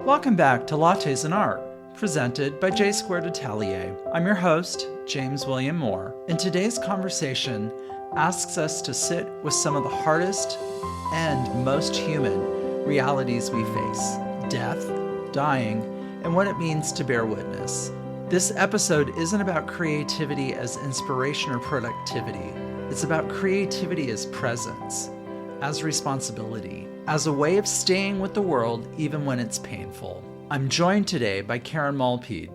Welcome back to Lattes Art, presented by J Squared Atelier. I'm your host, James William Moore, and today's conversation asks us to sit with some of the hardest and most human realities we face: death, dying, and what it means to bear witness. This episode isn't about creativity as inspiration or productivity. It's about creativity as presence, as responsibility, as a way of staying with the world even when it's painful. I'm joined today by Karen Malpede,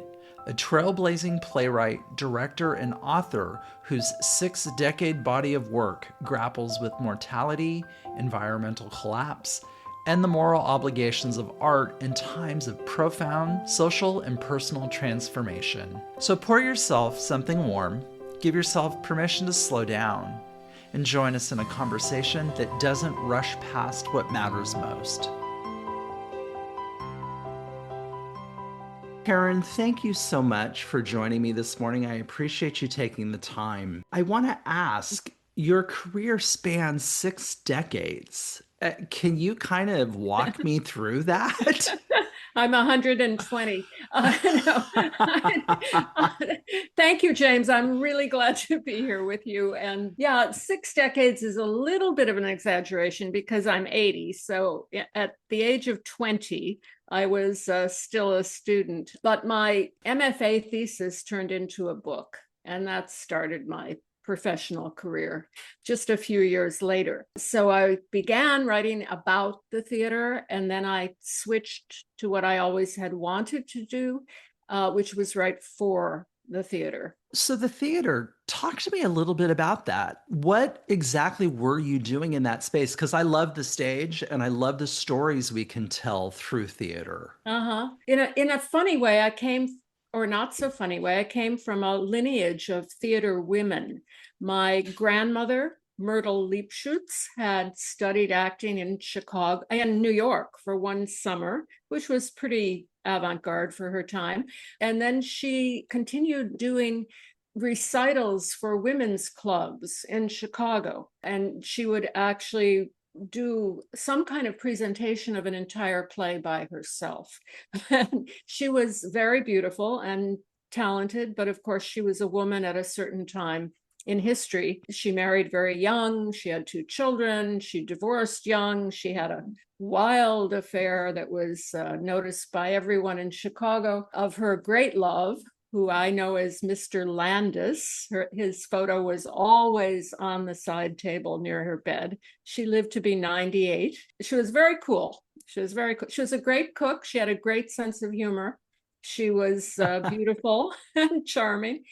a trailblazing playwright, director, and author whose 6-decade body of work grapples with mortality, environmental collapse, and the moral obligations of art in times of profound social and personal transformation. So pour yourself something warm, give yourself permission to slow down, and join us in a conversation that doesn't rush past what matters most. Karen, thank you so much for joining me this morning. I appreciate you taking the time. I want to ask, your career spans 6 decades. Can you kind of walk me through that? I'm 120. No. Thank you, James. I'm really glad to be here with you. And yeah, 6 decades is a little bit of an exaggeration because I'm 80. So at the age of 20, I was still a student. But my MFA thesis turned into a book, and that started my professional career just a few years later. So I began writing about the theater, and then I switched to what I always had wanted to do, which was write for the theater. So the theater, talk to me a little bit about that. What exactly were you doing in that space? Because I love the stage and I love the stories we can tell through theater. In a funny way, or not so funny way, I came from a lineage of theater women. My grandmother, Myrtle Leapschutz, had studied acting in Chicago and New York for one summer, which was pretty avant-garde for her time. And then she continued doing recitals for women's clubs in Chicago. And she would actually do some kind of presentation of an entire play by herself. She was very beautiful and talented, but of course she was a woman at a certain time in history. She married very young, she had 2 children, she divorced young, she had a wild affair that was noticed by everyone in Chicago of her great love, who I know as Mr. Landis. His photo was always on the side table near her bed. She lived to be 98. She was very cool. She was a great cook. She had a great sense of humor. She was beautiful and charming.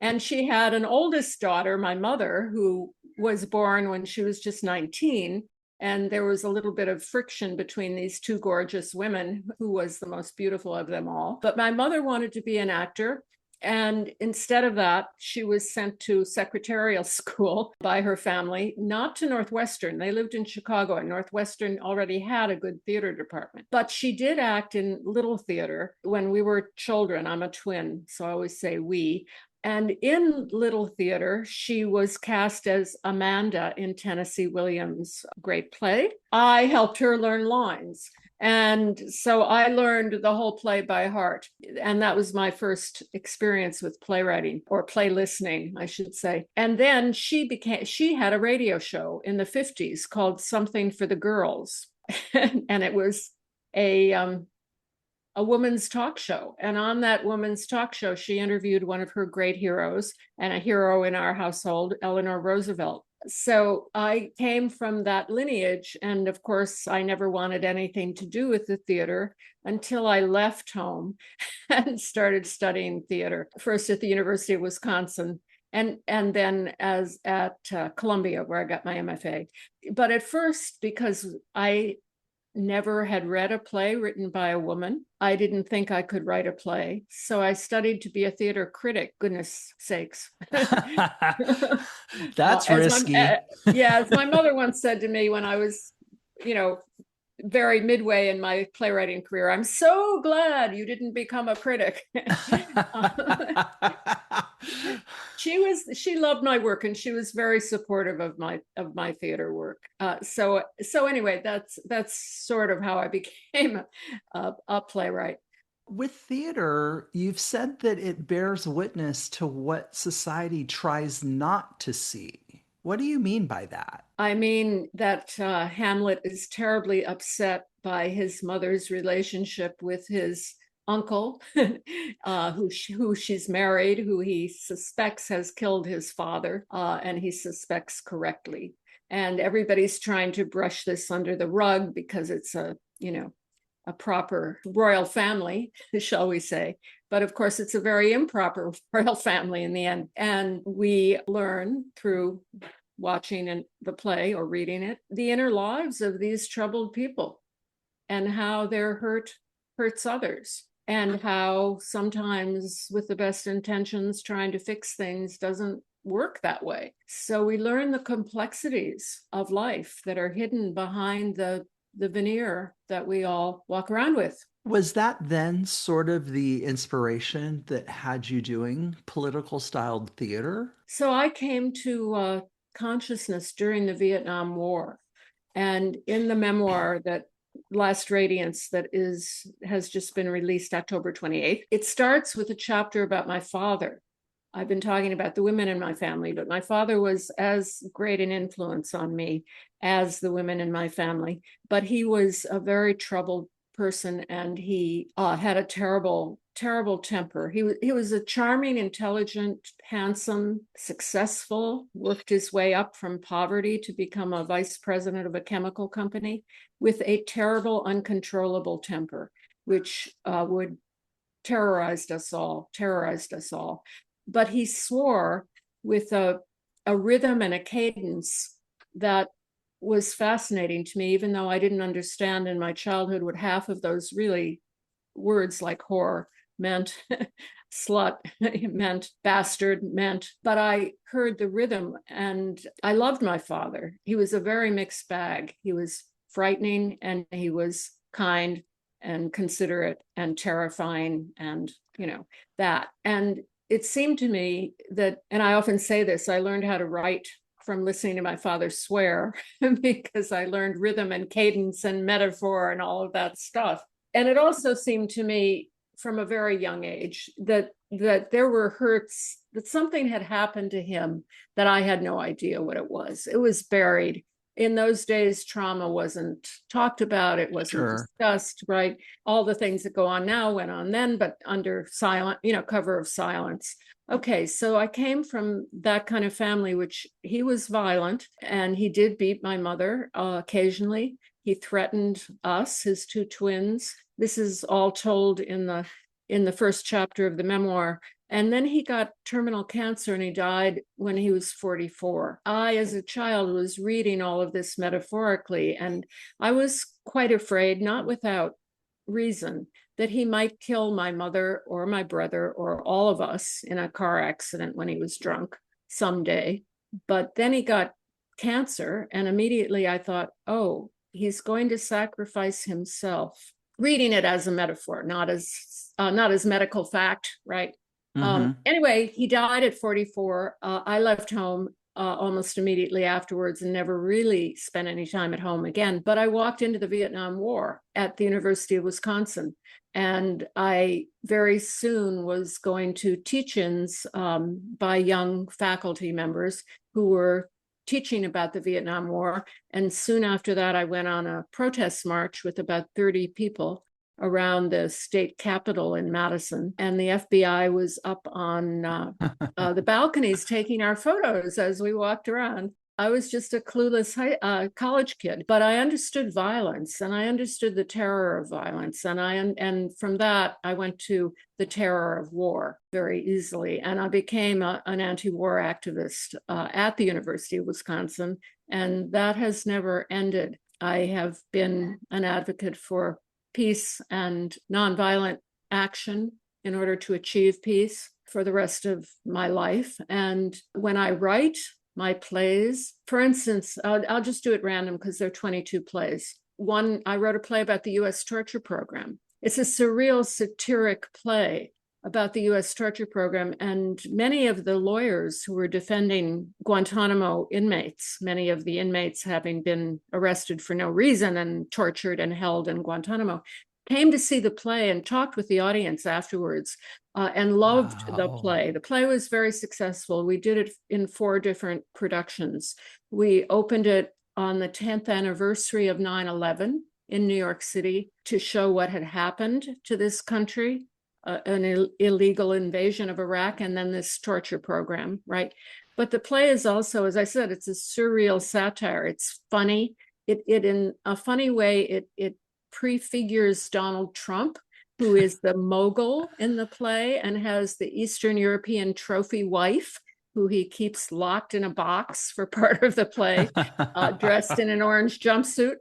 And she had an oldest daughter, my mother, who was born when she was just 19. And there was a little bit of friction between these 2 gorgeous women, who was the most beautiful of them all. But my mother wanted to be an actor. And instead of that, she was sent to secretarial school by her family, not to Northwestern. They lived in Chicago, and Northwestern already had a good theater department. But she did act in little theater when we were children. I'm a twin, so I always say we. And in little theater, she was cast as Amanda in Tennessee Williams' great play. I helped her learn lines. And so I learned the whole play by heart. And that was my first experience with playwriting, or play listening, I should say. And then she had a radio show in the 50s called Something for the Girls. And it was a woman's talk show. And on that woman's talk show, she interviewed one of her great heroes, and a hero in our household, Eleanor Roosevelt. So I came from that lineage. And of course, I never wanted anything to do with the theater until I left home and started studying theater, first at the University of Wisconsin, and then at Columbia, where I got my MFA. But at first, because I never had read a play written by a woman, I didn't think I could write a play. So I studied to be a theater critic, goodness sakes. That's risky. As my mother once said to me when I was, very midway in my playwriting career, "I'm so glad you didn't become a critic." she loved my work, and she was very supportive of my theater work. So anyway, that's sort of how I became a playwright. With theater, you've said that it bears witness to what society tries not to see. What do you mean by that? I mean that Hamlet is terribly upset by his mother's relationship with his uncle, who she's married, who he suspects has killed his father, and he suspects correctly. And everybody's trying to brush this under the rug because it's a proper royal family, shall we say. But of course, it's a very improper royal family in the end. And we learn through watching the play or reading it, the inner lives of these troubled people and how their hurt hurts others, and how sometimes with the best intentions trying to fix things doesn't work that way. So we learn the complexities of life that are hidden behind the veneer that we all walk around with. Was that then sort of the inspiration that had you doing political styled theater? So I came to consciousness during the Vietnam War. And in the memoir that Last Radiance that has just been released October 28th, it starts with a chapter about my father. I've been talking about the women in my family, but my father was as great an influence on me as the women in my family. But he was a very troubled person, and he had a terrible temper. He was a charming, intelligent, handsome, successful, worked his way up from poverty to become a vice president of a chemical company with a terrible, uncontrollable temper, which would terrorized us all. But he swore with a rhythm and a cadence that was fascinating to me, even though I didn't understand in my childhood what half of those really words like whore meant, slut meant, bastard meant. But I heard the rhythm, and I loved my father. He was a very mixed bag. He was frightening, and he was kind and considerate and terrifying, and that. And it seemed to me that, and I often say this, I learned how to write from listening to my father swear because I learned rhythm and cadence and metaphor and all of that stuff. And it also seemed to me from a very young age that there were hurts, that something had happened to him that I had no idea what it was. It was buried. In those days, trauma wasn't talked about. It wasn't discussed, right? All the things that go on now went on then, but under cover of silence. Okay, so I came from that kind of family, which he was violent, and he did beat my mother occasionally. He threatened us, his two twins. This is all told in the first chapter of the memoir. And then he got terminal cancer, and he died when he was 44. I, as a child, was reading all of this metaphorically, and I was quite afraid, not without reason, that he might kill my mother or my brother or all of us in a car accident when he was drunk someday. But then he got cancer, and immediately I thought, oh, he's going to sacrifice himself. Reading it as a metaphor, not as medical fact, right? Anyway, he died at 44. I left home almost immediately afterwards and never really spent any time at home again. But I walked into the Vietnam War at the University of Wisconsin, and I very soon was going to teach-ins by young faculty members who were teaching about the Vietnam War. And soon after that, I went on a protest march with about 30 people around the state capitol in Madison. And the FBI was up on the balconies taking our photos as we walked around. I was just a clueless college kid, but I understood violence, and I understood the terror of violence. And from that, I went to the terror of war very easily. And I became an anti-war activist at the University of Wisconsin. And that has never ended. I have been an advocate for peace and nonviolent action in order to achieve peace for the rest of my life. And when I write my plays, for instance, I'll just do it random because there are 22 plays. One, I wrote a play about the US torture program. It's a surreal, satiric play about the US torture program. And many of the lawyers who were defending Guantanamo inmates, many of the inmates having been arrested for no reason and tortured and held in Guantanamo, came to see the play and talked with the audience afterwards and loved the Wow. play. The play was very successful. We did it in 4 different productions. We opened it on the 10th anniversary of 9/11 in New York City to show what had happened to this country, an illegal invasion of Iraq, and then this torture program, right? But the play is also, as I said, it's a surreal satire. It's funny. It in a funny way, it prefigures Donald Trump, who is the mogul in the play and has the Eastern European trophy wife, who he keeps locked in a box for part of the play, dressed in an orange jumpsuit.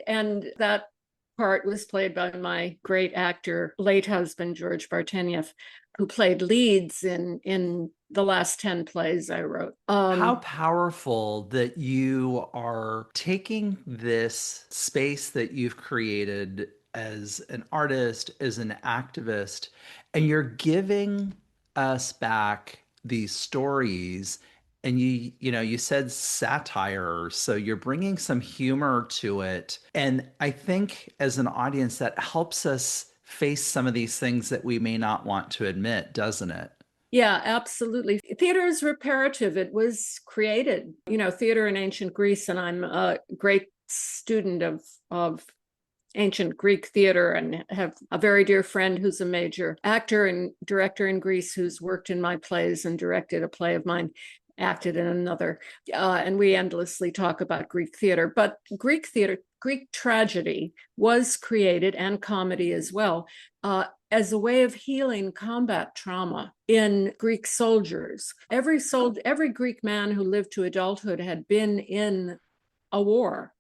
And that part was played by my great actor, late husband, George Bartenieff, who played leads in the last 10 plays I wrote. How powerful that you are taking this space that you've created as an artist, as an activist, and you're giving us back these stories. And you said satire, so you're bringing some humor to it. And I think as an audience, that helps us face some of these things that we may not want to admit, doesn't it? Yeah, absolutely. Theater is reparative. It was created, theater in ancient Greece, and I'm a great student of ancient Greek theater and have a very dear friend who's a major actor and director in Greece who's worked in my plays and directed a play of mine, acted in another. And we endlessly talk about Greek theater. But Greek theater, Greek tragedy was created, and comedy as well, as a way of healing combat trauma in Greek soldiers. Every Greek man who lived to adulthood had been in a war.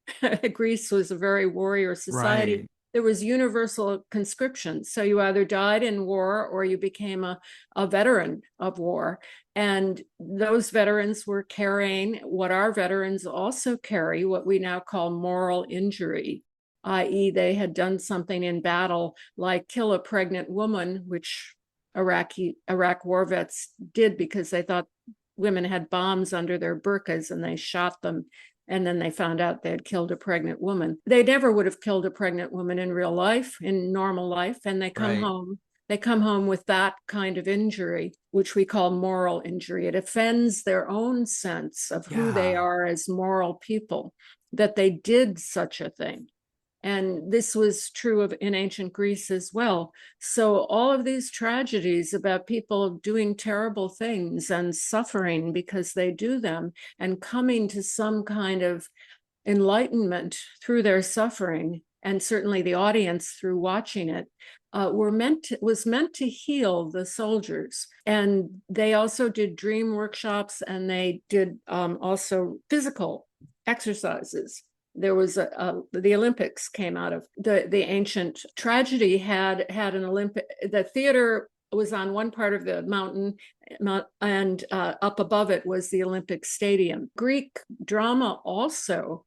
Greece was a very warrior society. Right. There was universal conscription. So you either died in war or you became a veteran of war. And those veterans were carrying what our veterans also carry, what we now call moral injury, i.e., they had done something in battle like kill a pregnant woman, which Iraq war vets did because they thought women had bombs under their burqas and they shot them. And then they found out they had killed a pregnant woman. They never would have killed a pregnant woman in real life, in normal life. And they come Right. home. They come home with that kind of injury, which we call moral injury. It offends their own sense of who they Yeah. are as moral people, that they did such a thing. And this was true in ancient Greece as well. So all of these tragedies about people doing terrible things and suffering because they do them and coming to some kind of enlightenment through their suffering, and certainly the audience through watching it, was meant to heal the soldiers. And they also did dream workshops, and they did also physical exercises. There was the Olympics came out of the ancient tragedy. Had an Olympic. The theater was on one part of the mountain, and up above it was the Olympic Stadium. Greek drama also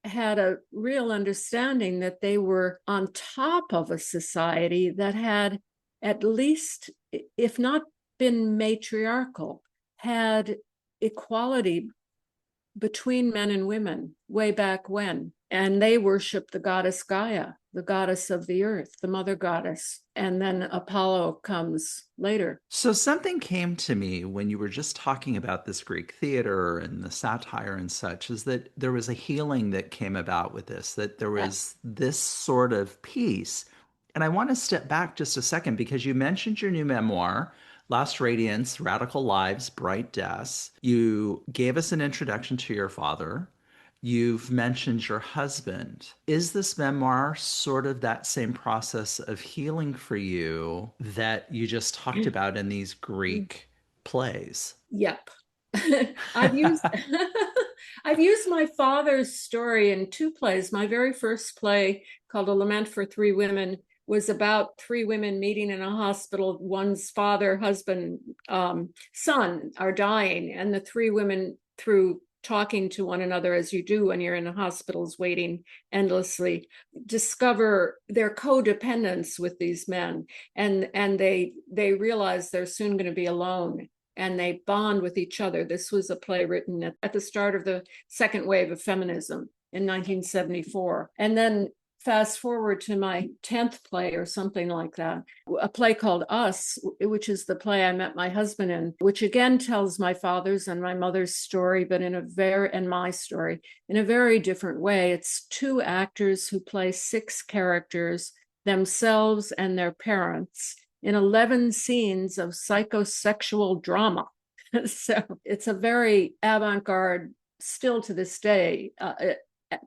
had a real understanding that they were on top of a society that had, at least, if not been matriarchal, had equality between men and women way back when. And they worshiped the goddess Gaia, the goddess of the earth, the mother goddess. And then Apollo comes later. So something came to me when you were just talking about this Greek theater and the satire and such, is that there was a healing that came about with this, that there Yeah. was this sort of piece. And I want to step back just a second because you mentioned your new memoir, Last Radiance, Radical Lives, Bright Deaths. You gave us an introduction to your father. You've mentioned your husband. Is this memoir sort of that same process of healing for you that you just talked about in these Greek plays? Yep. I've used I've used my father's story in 2 plays. My very first play, called A Lament for Three Women, was about 3 women meeting in a hospital. One's father, husband, son are dying, and the 3 women, through talking to one another as you do when you're in the hospitals waiting endlessly, discover their codependence with these men, and they realize they're soon going to be alone, and they bond with each other. This was a play written at the start of the second wave of feminism in 1974. And then fast forward to my 10th play or something like that, a play called Us, which is the play I met my husband in, which again tells my father's and my mother's story, but and my story in a very different way. It's two actors who play six characters, themselves and their parents, in 11 scenes of psychosexual drama. So it's a very avant-garde, still to this day,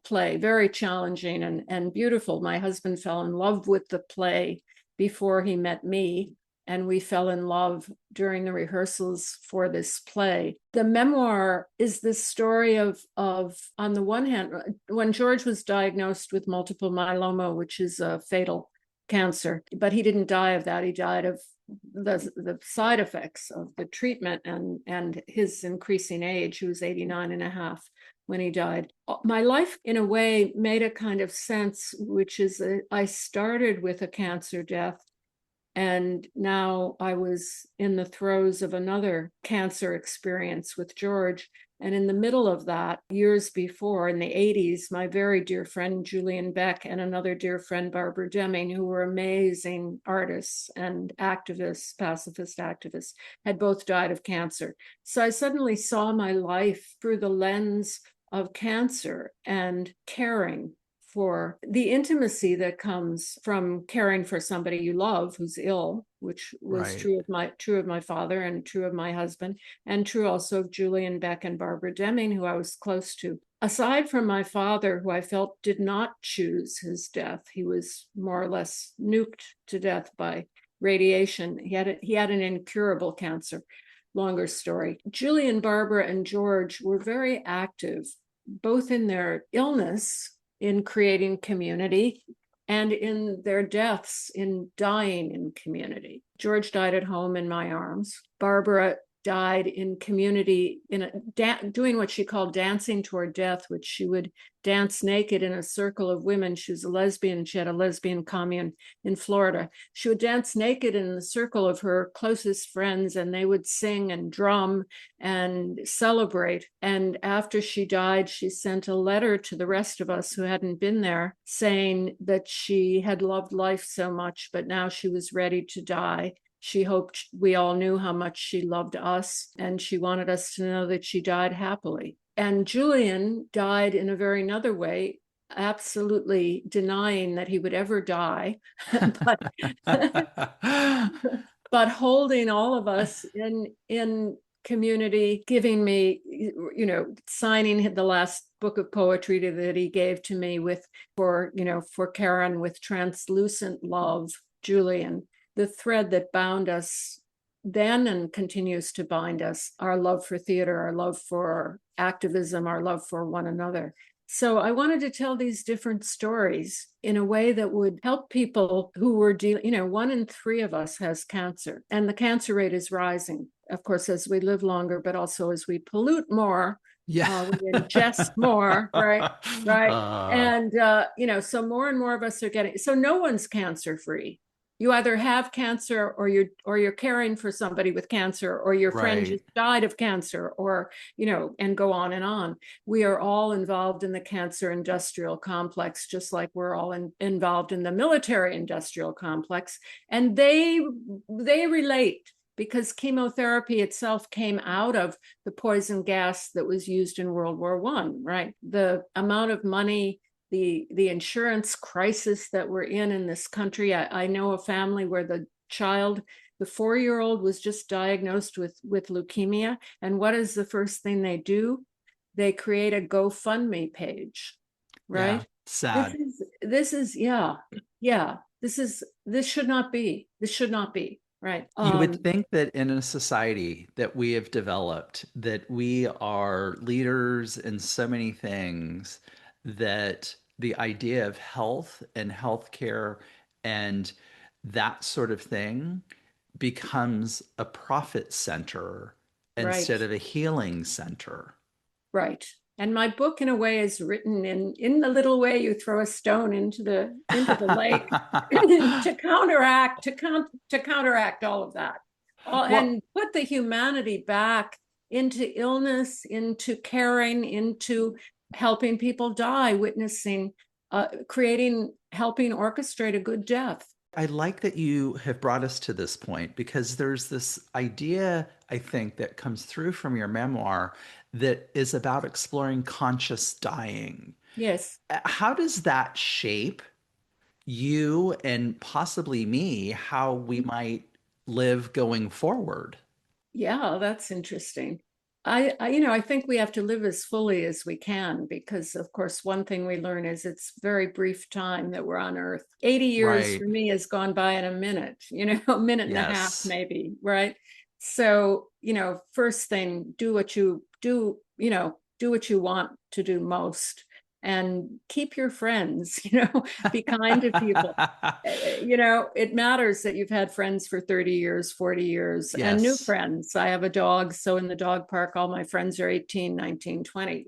play, very challenging and beautiful. My husband fell in love with the play before he met me, and we fell in love during the rehearsals for this play. The memoir is this story of on the one hand, when George was diagnosed with multiple myeloma, which is a fatal cancer, but he didn't die of that. He died of the side effects of the treatment and his increasing age. He was 89 and a half when he died. My life, in a way, made a kind of sense, which is I started with a cancer death, and now I was in the throes of another cancer experience with George. And in the middle of that, years before, in the 80s, my very dear friend Julian Beck and another dear friend, Barbara Deming, who were amazing artists and activists, pacifist activists, had both died of cancer. So I suddenly saw my life through the lens of cancer and caring for the intimacy that comes from caring for somebody you love who's ill, which was true of my father and true of my husband, and true also of Julian Beck and Barbara Deming, who I was close to. Aside from my father, who I felt did not choose his death, he was more or less nuked to death by radiation. He had an incurable cancer. Longer story. Julian, Barbara, and George were very active, both in their illness, in creating community, and in their deaths, in dying in community. George died at home in my arms. Barbara died in community, doing what she called dancing toward death, which she would dance naked in a circle of women. She was a lesbian, and she had a lesbian commune in Florida. She would dance naked in the circle of her closest friends, and they would sing and drum and celebrate. And after she died, she sent a letter to the rest of us who hadn't been there, saying that she had loved life so much, but now she was ready to die. She hoped we all knew how much she loved us, and she wanted us to know that she died happily. And Julian died in a very another way, absolutely denying that he would ever die, but holding all of us in community, giving me, signing the last book of poetry that he gave to me for Karen, with translucent love, Julian. The thread that bound us then and continues to bind us, our love for theater, our love for activism, our love for one another. So I wanted to tell these different stories in a way that would help people who were dealing, 1 in 3 of us has cancer, and the cancer rate is rising, of course, as we live longer, but also as we pollute more. Yeah. We ingest more, right? And, so more and more of us are getting, so no one's cancer free. You either have cancer, or you're caring for somebody with cancer, or your friend just died of cancer, or, and go on and on. We are all involved in the cancer industrial complex, just like we're all involved in the military industrial complex. And they relate, because chemotherapy itself came out of the poison gas that was used in World War I, right? The amount of money, the insurance crisis that we're in this country. I know a family where the 4-year-old was just diagnosed with leukemia. And what is the first thing they do? They create a GoFundMe page, right? Yeah, sad. This should not be. This should not be. Right. You would think that in a society that we have developed, that we are leaders in so many things, that the idea of health and healthcare and that sort of thing becomes a profit center Right. instead of a healing center. Right. And my book, in a way, is written in the little way you throw a stone into the lake to counteract all of that, Well, and put the humanity back into illness, into caring, into helping people die, witnessing, helping orchestrate a good death. I like that you have brought us to this point because there's this idea, I think, that comes through from your memoir that is about exploring conscious dying. Yes. How does that shape you and possibly me, how we might live going forward? Yeah, that's interesting. I think we have to live as fully as we can because, of course, one thing we learn is it's very brief time that we're on Earth. 80 years Right. for me has gone by in a minute, a minute and a half, Yes. maybe, right? So, first thing, do what you do, do what you want to do most and keep your friends, be kind to people. It matters that you've had friends for 30 years, 40 years, and new Yes. friends. I have a dog, so in the dog park, all my friends are 18, 19, 20,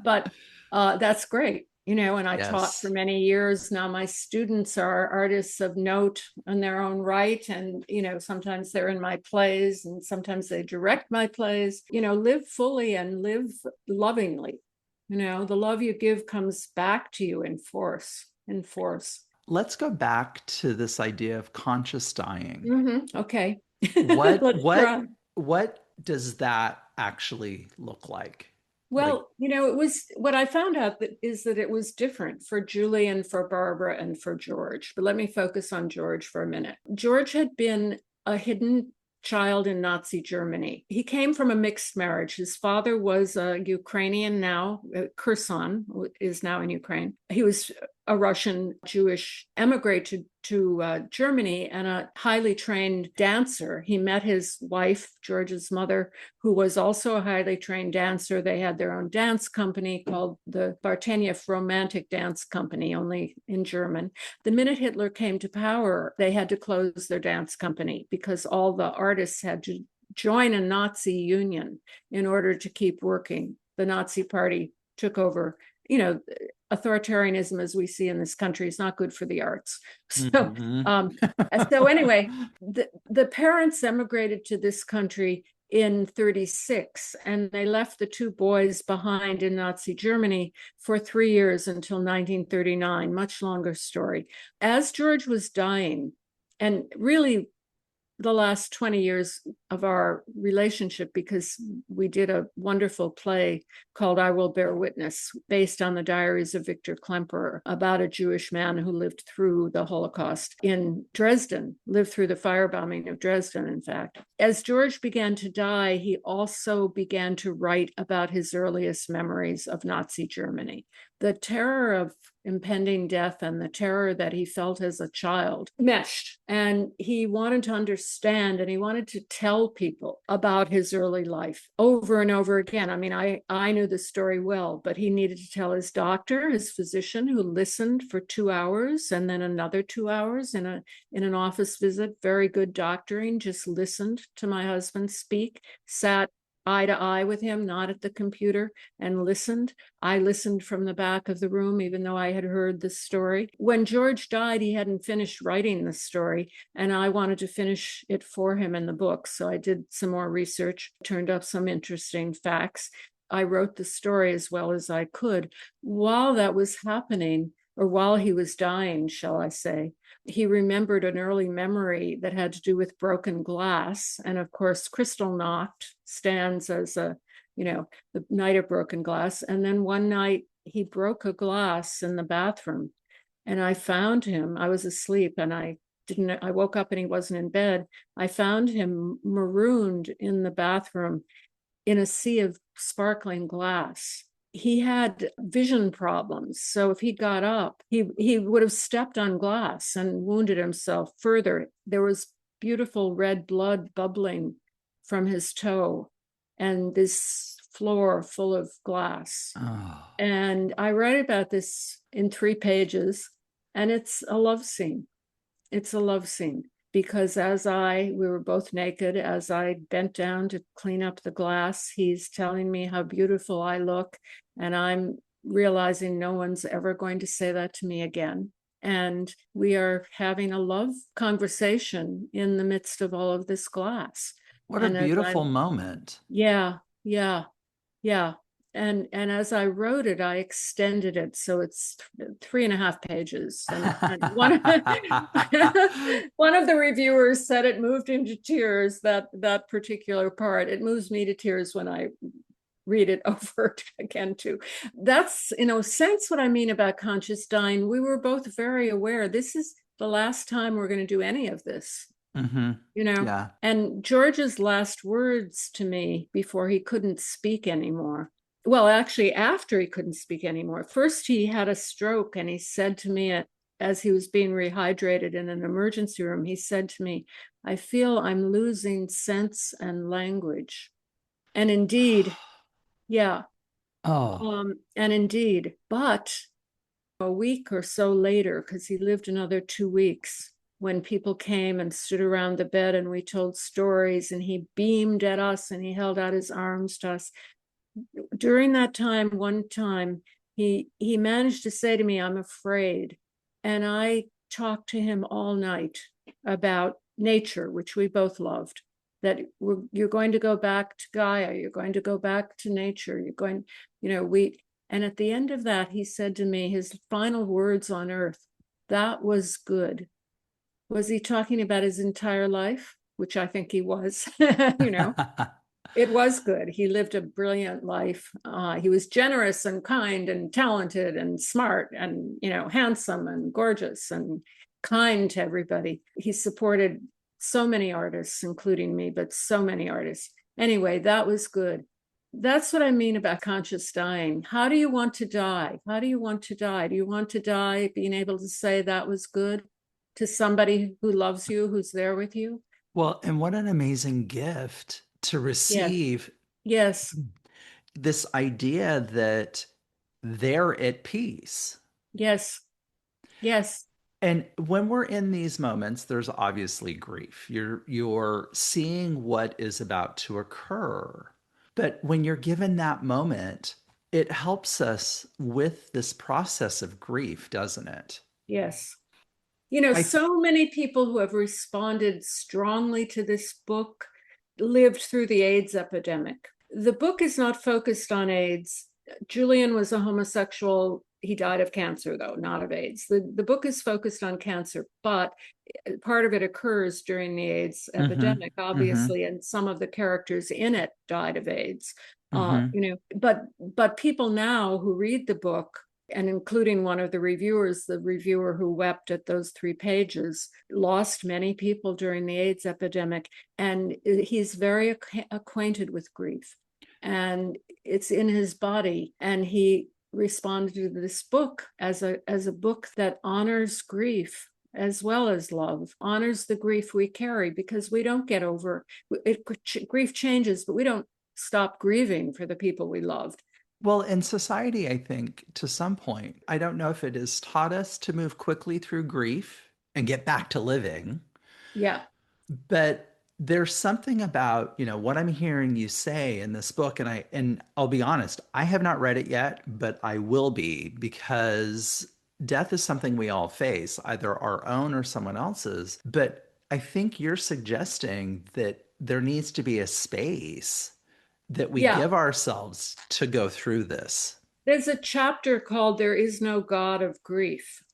but that's great, and I taught for Yes. many years. Now my students are artists of note in their own right, and, sometimes they're in my plays and sometimes they direct my plays. Live fully and live lovingly. The love you give comes back to you in force, in force. Let's go back to this idea of conscious dying. Okay. What Let's what try. what does that actually look like? Like, Well, it was what I found out is that it was different for Julie and for Barbara and for George. But let me focus on George for a minute. George had been a hidden child in Nazi Germany. He came from a mixed marriage. His father was a Ukrainian now, Kherson is now in Ukraine. He was a Russian Jewish emigre to Germany and a highly trained dancer. He met his wife, George's mother, who was also a highly trained dancer. They had their own dance company called the Bartenieff Romantic Dance Company, only in German. The minute Hitler came to power, they had to close their dance company because all the artists had to join a Nazi union in order to keep working. The Nazi party took over. Authoritarianism, as we see in this country, is not good for the arts. So, mhm. so anyway, the parents emigrated to this country in 36, and they left the two boys behind in Nazi Germany for 3 years until 1939. Much longer story. As George was dying, and really the last 20 years of our relationship, because we did a wonderful play called I Will Bear Witness, based on the diaries of Victor Klemperer, about a Jewish man who lived through the Holocaust in Dresden, lived through the firebombing of Dresden, in fact. As George began to die, he also began to write about his earliest memories of Nazi Germany. The terror of impending death and the terror that he felt as a child meshed. And he wanted to understand and he wanted to tell people about his early life over and over again. I mean, I knew the story well, but he needed to tell his doctor, his physician, who listened for 2 hours and then another 2 hours in an office visit. Very good doctoring, just listened to my husband speak, sat eye to eye with him, not at the computer, and listened. I listened from the back of the room, even though I had heard the story. When George died, he hadn't finished writing the story, and I wanted to finish it for him in the book. So I did some more research, turned up some interesting facts. I wrote the story as well as I could. While that was happening, or while he was dying, shall I say, he remembered an early memory that had to do with broken glass. And of course, Kristallnacht stands as the night of broken glass. And then one night he broke a glass in the bathroom and I found him. I was asleep and I woke up and he wasn't in bed. I found him marooned in the bathroom in a sea of sparkling glass. He had vision problems. So if he got up, he would have stepped on glass and wounded himself further. There was beautiful red blood bubbling from his toe and this floor full of glass. Oh, And I write about this in 3 pages, and it's a love scene. It's a love scene because we were both naked, as I bent down to clean up the glass, he's telling me how beautiful I look. And I'm realizing no one's ever going to say that to me again. And we are having a love conversation in the midst of all of this glass. What a And as beautiful I'm, moment. yeah, yeah, yeah. And as I wrote it, I extended it so it's 3.5 pages. And one one of the reviewers said it moved him to tears. That particular part, it moves me to tears when I read it over again too. That's, in a sense, what I mean about conscious dying. We were both very aware this is the last time we're going to do any of this. Mm-hmm. Yeah. And George's last words to me before he couldn't speak anymore, well, actually, after he couldn't speak anymore, first he had a stroke, and he said to me, as he was being rehydrated in an emergency room, he said to me, I feel I'm losing sense and language. And indeed, yeah. Oh. And indeed, but a week or so later, because he lived another 2 weeks, when people came and stood around the bed and we told stories, and he beamed at us and he held out his arms to us. During that time, one time, he managed to say to me, I'm afraid. And I talked to him all night about nature, which we both loved, that you're going to go back to Gaia, you're going to go back to nature, you're going, and at the end of that, he said to me, his final words on earth, that was good. Was he talking about his entire life? Which I think he was, It was good. He lived a brilliant life. He was generous and kind and talented and smart and, handsome and gorgeous and kind to everybody. He supported so many artists, including me, but so many artists. Anyway, that was good. That's what I mean about conscious dying. How do you want to die? How do you want to die? Do you want to die being able to say that was good to somebody who loves you, who's there with you? Well, and what an amazing gift to Yes. receive Yes. this idea that they're at peace. Yes. Yes. And when we're in these moments, there's obviously grief. You're seeing what is about to occur. But when you're given that moment, it helps us with this process of grief, doesn't it? Yes. I So many people who have responded strongly to this book lived through the AIDS epidemic. The book is not focused on AIDS. Julian was a homosexual. He died of cancer, though, not of AIDS. The book is focused on cancer, but part of it occurs during the AIDS mm-hmm, epidemic, mm-hmm, obviously, and some of the characters in it died of AIDS. mm-hmm. But people now who read the book, and including one of the reviewers, the reviewer who wept at those 3 pages, lost many people during the AIDS epidemic. And he's very acquainted with grief, and it's in his body. And he responded to this book as a book that honors grief as well as love, honors the grief we carry, because we don't get over it. Grief changes, but we don't stop grieving for the people we loved. Well, in society, I think to some point, I don't know if it has taught us to move quickly through grief and get back to living, Yeah. but there's something about, what I'm hearing you say in this book, and I'll be honest, I have not read it yet, but I will be, because death is something we all face, either our own or someone else's. But I think you're suggesting that there needs to be a space that we Yeah. give ourselves to go through this. There's a chapter called There Is No God of Grief.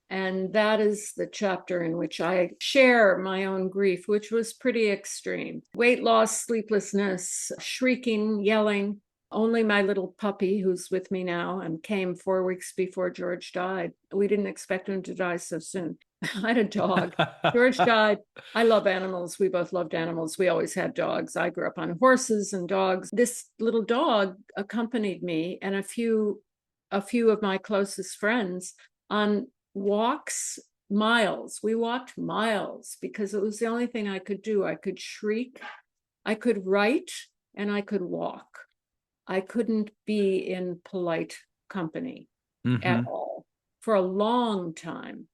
And that is the chapter in which I share my own grief, which was pretty extreme. Weight loss, sleeplessness, shrieking, yelling. Only my little puppy, who's with me now and came 4 weeks before George died. We didn't expect him to die so soon. I had a dog. George died. I love animals. We both loved animals. We always had dogs. I grew up on horses and dogs. This little dog accompanied me and a few of my closest friends on walks, miles. We walked miles because it was the only thing I could do. I could shriek, I could write, and I could walk. I couldn't be in polite company at Mm-hmm. all for a long time,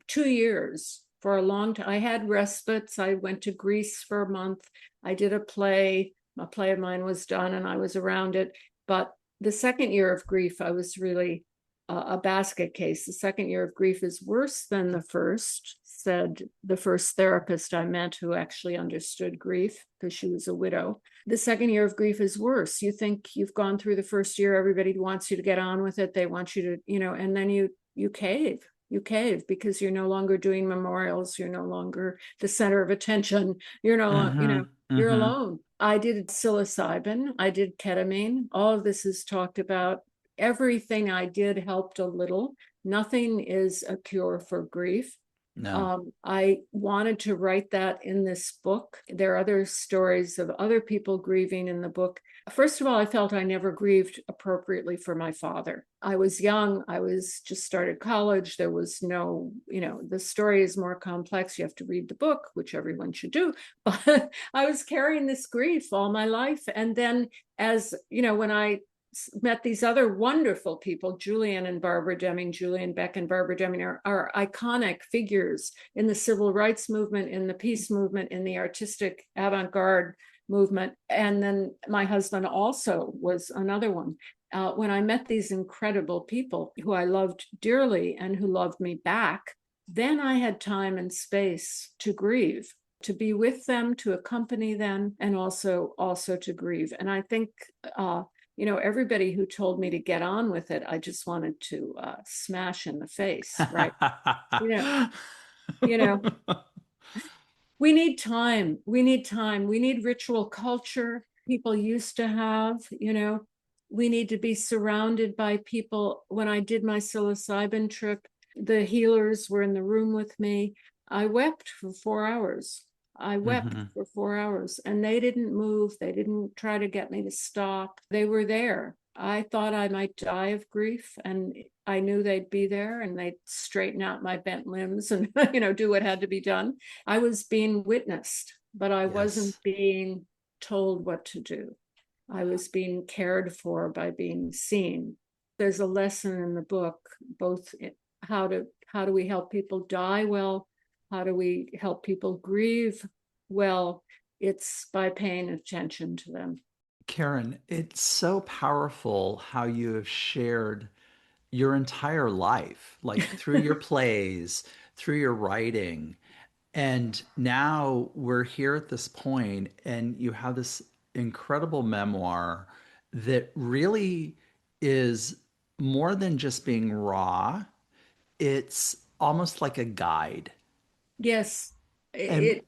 2 years. for a long time. I had respites. I went to Greece for a month. I did a play. A play of mine was done and I was around it. But the second year of grief, I was really a basket case. The second year of grief is worse than the first, said the first therapist I met who actually understood grief because she was a widow. The second year of grief is worse. You think you've gone through the first year, everybody wants you to get on with it. They want you to, and then you cave. You cave because you're no longer doing memorials. You're no longer the center of attention. You're no longer, you're alone. I did psilocybin. I did ketamine. All of this is talked about. Everything I did helped a little. Nothing is a cure for grief. No. I wanted to write that in this book. There are other stories of other people grieving in the book. First of all, I felt I never grieved appropriately for my father. I was young. I was just started college. There was no, the story is more complex. You have to read the book, which everyone should do. But I was carrying this grief all my life. And then when I met these other wonderful people, Julian and Barbara Deming. Julian Beck and Barbara Deming are iconic figures in the civil rights movement, in the peace movement, in the artistic avant-garde movement. And then my husband also was another one. When I met these incredible people who I loved dearly and who loved me back, then I had time and space to grieve, to be with them, to accompany them, and also to grieve. And I think everybody who told me to get on with it, I just wanted to smash in the face, right? you know, we need time. We need time. We need ritual culture people used to have, we need to be surrounded by people. When I did my psilocybin trip, the healers were in the room with me. I wept for 4 hours. I wept for 4 hours and they didn't move. They didn't try to get me to stop. They were there. I thought I might die of grief and I knew they'd be there and they'd straighten out my bent limbs and, do what had to be done. I was being witnessed, but I wasn't being told what to do. I was being cared for by being seen. There's a lesson in the book, both how do we help people die well? How do we help people grieve well? It's by paying attention to them. Karen, it's so powerful how you have shared your entire life, like through your plays, through your writing. And now we're here at this point, and you have this incredible memoir that really is more than just being raw. It's almost like a guide. Yes, And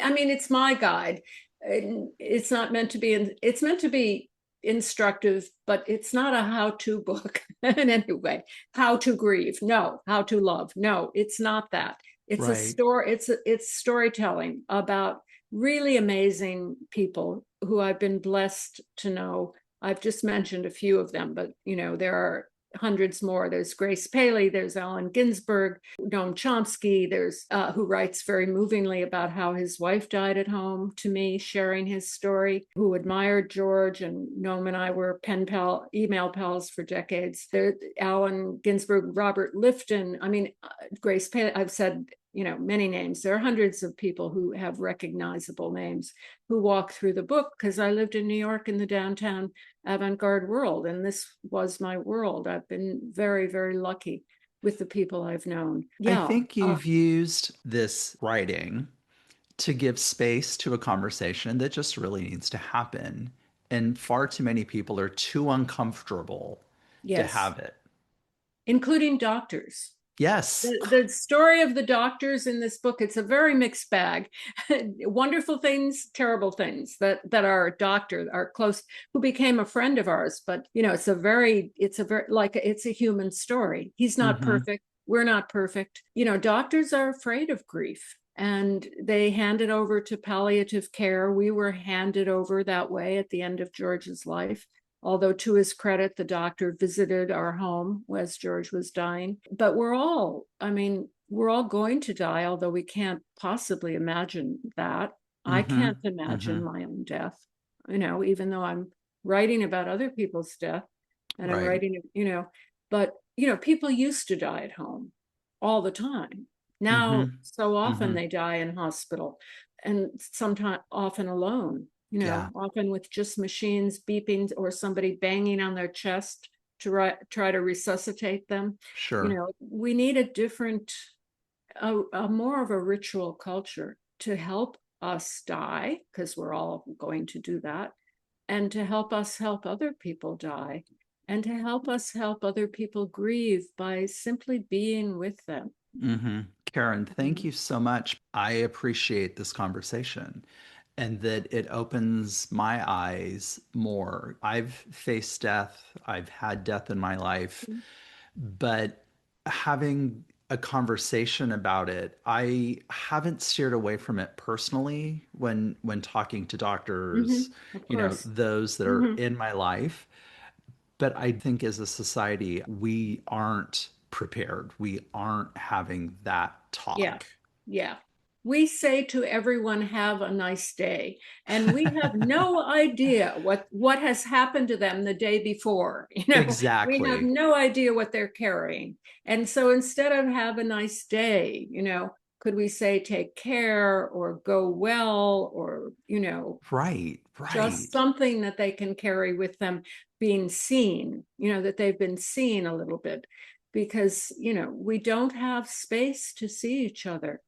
I mean, it's my guide. It's not meant to be, it's meant to be instructive, but it's not a how-to book in any way. How to grieve, no. How to love, no. It's not that. It's a story. It's storytelling about really amazing people who I've been blessed to know. I've just mentioned a few of them, but there are hundreds more. There's Grace Paley, there's Allen Ginsberg, Noam Chomsky, there's who writes very movingly about how his wife died at home to me, sharing his story, who admired George, and Noam and I were email pals for decades. There, Allen Ginsberg, Robert Lifton, Grace Paley, I've said many names. There are hundreds of people who have recognizable names who walk through the book because I lived in New York in the downtown avant-garde world, and this was my world. I've been very, very lucky with the people I've known. I think you've used this writing to give space to a conversation that just really needs to happen. And far too many people are too uncomfortable to have it. Including doctors. Yes. The story of the doctors in this book, it's a very mixed bag. Wonderful things, terrible things that our doctor, our close, who became a friend of ours. But, it's a human story. He's not perfect. We're not perfect. Doctors are afraid of grief and they hand it over to palliative care. We were handed over that way at the end of George's life. Although to his credit, the doctor visited our home as George was dying. But we're all going to die, although we can't possibly imagine that. I can't imagine my own death, even though I'm writing about other people's death and I'm writing, but, people used to die at home all the time. Now, Mm-hmm. so often Mm-hmm. they die in hospital and sometimes often alone, Yeah, often with just machines beeping or somebody banging on their chest to try to resuscitate them. sure. We need a more of a ritual culture to help us die, because we're all going to do that, and to help us help other people die, and to help us help other people grieve by simply being with them. Mm-hmm. Karen, thank Mhm. you so much. I appreciate this conversation and that it opens my eyes more. I've faced death, I've had death in my life, but having a conversation about it, I haven't steered away from it personally when talking to doctors, Of course. those that are Hmm. in my life. But I think as a society, we aren't prepared. We aren't having that Yeah. talk. Yeah. We say to everyone, have a nice day. And we have no idea what has happened to them the day before. We have Exactly. no idea what they're carrying. And so instead of have a nice day, could we say take care or go well, or, Right, just right. something that they can carry with them, being seen, that they've been seen a little bit, because, we don't have space to see each other.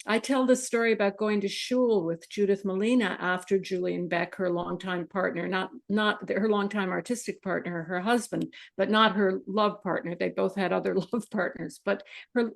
I tell the story about going to shul with Judith Malina after Julian Beck, her longtime partner, not her longtime artistic partner, her husband, but not her love partner. They both had other love partners, but her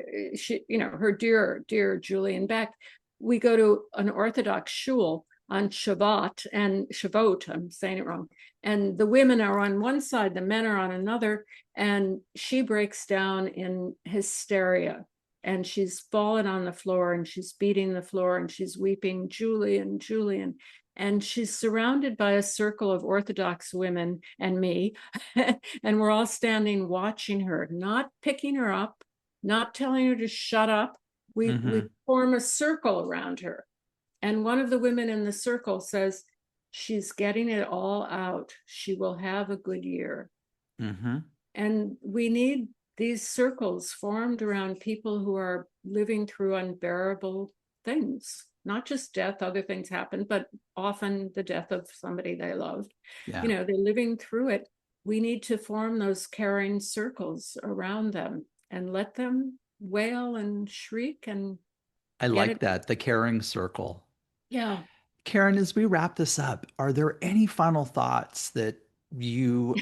dear Julian Beck. We go to an Orthodox shul on Shavuot, I'm saying it wrong. And the women are on one side, the men are on another, and she breaks down in hysteria, and she's fallen on the floor and she's beating the floor and she's weeping, Julian, Julian. And she's surrounded by a circle of Orthodox women and me. And we're all standing watching her, not picking her up, not telling her to shut up. We Mm-hmm. form a circle around her. And one of the women in the circle says, she's getting it all out. She will have a good year. Mm-hmm. And we need these circles formed around people who are living through unbearable things, not just death, other things happen, but often the death of somebody they loved. Yeah. They're living through it. We need to form those caring circles around them and let them wail and shriek and I get like it. that, the caring circle. Yeah. Karen, as we wrap this up, are there any final thoughts that you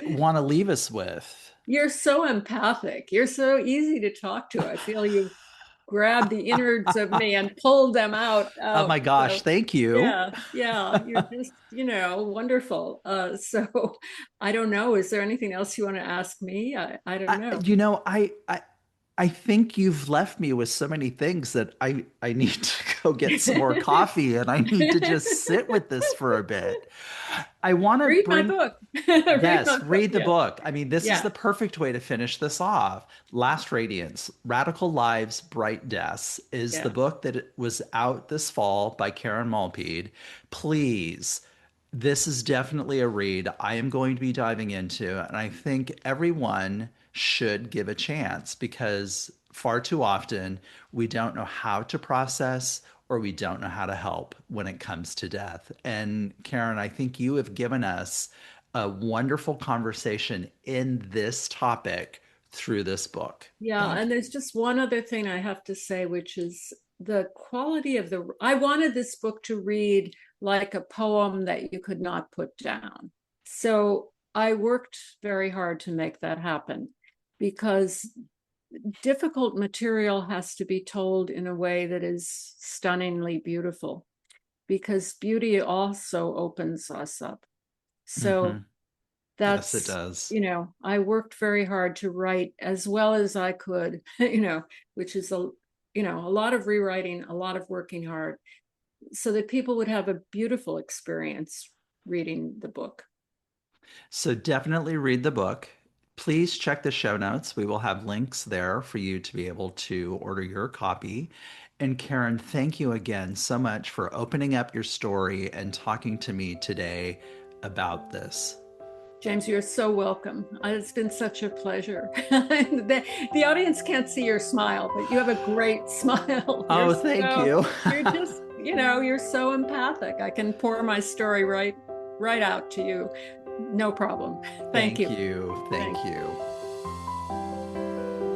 want to leave us with? You're so empathic. You're so easy to talk to. I feel you grabbed the innards of me and pulled them Oh out. my gosh, So thank you. yeah, you're just, wonderful. So I don't know. Is there anything else you want to ask me? I don't I, know. you know, I, I I think you've left me with so many things that I need to go get some more coffee and I need to just sit with this for a bit. I want to Read my bring book. Read my Yes, book. read the Yeah. book. I mean, this is Yeah. the perfect way to finish this off. Last Radiance, Radical Lives, Bright Deaths is the Yeah. book that was out this fall by Karen Malpede. Please, this is definitely a read I am going to be diving into, and I think everyone should give a chance because far too often we don't know how to process or we don't know how to help when it comes to death. And Karen, I think you have given us a wonderful conversation in this topic through this book. Yeah. Thank And you. there's just one other thing I have to say, which is the quality of I wanted this book to read like a poem that you could not put down. So I worked very hard to make that happen, because difficult material has to be told in a way that is stunningly beautiful, because beauty also opens us up. So Hmm. Yes, it that's, does. I worked very hard to write as well as I could, which is a lot of rewriting, a lot of working hard, so that people would have a beautiful experience reading the book. So definitely read the book. Please check the show notes. We will have links there for you to be able to order your copy. And Karen, thank you again so much for opening up your story and talking to me today about this. James, you're so welcome. It's been such a pleasure. The audience can't see your smile, but you have a great smile. Oh, thank you. You're just, you're so empathic. I can pour my story right out to you. No problem. Thank you. Thank you.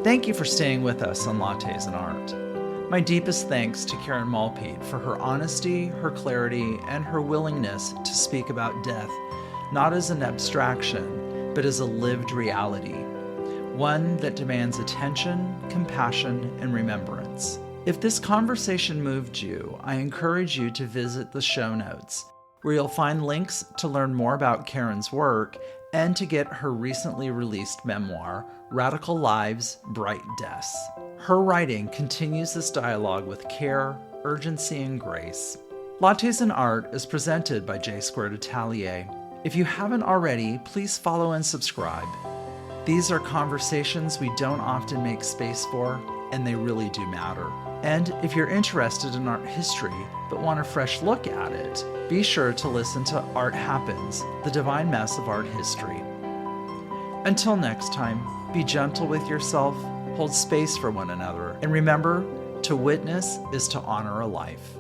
Thank you for staying with us on Lattes Art. My deepest thanks to Karen Malpede for her honesty, her clarity, and her willingness to speak about death, not as an abstraction, but as a lived reality, one that demands attention, compassion, and remembrance. If this conversation moved you, I encourage you to visit the show notes, where you'll find links to learn more about Karen's work and to get her recently released memoir, Radical Lives, Bright Deaths. Her writing continues this dialogue with care, urgency, and grace. Lattes Art is presented by J² Atelier. If you haven't already, please follow and subscribe. These are conversations we don't often make space for, and they really do matter. And if you're interested in art history, but want a fresh look at it, be sure to listen to Art Happens, the divine mess of art history. Until next time, be gentle with yourself, hold space for one another, and remember, to witness is to honor a life.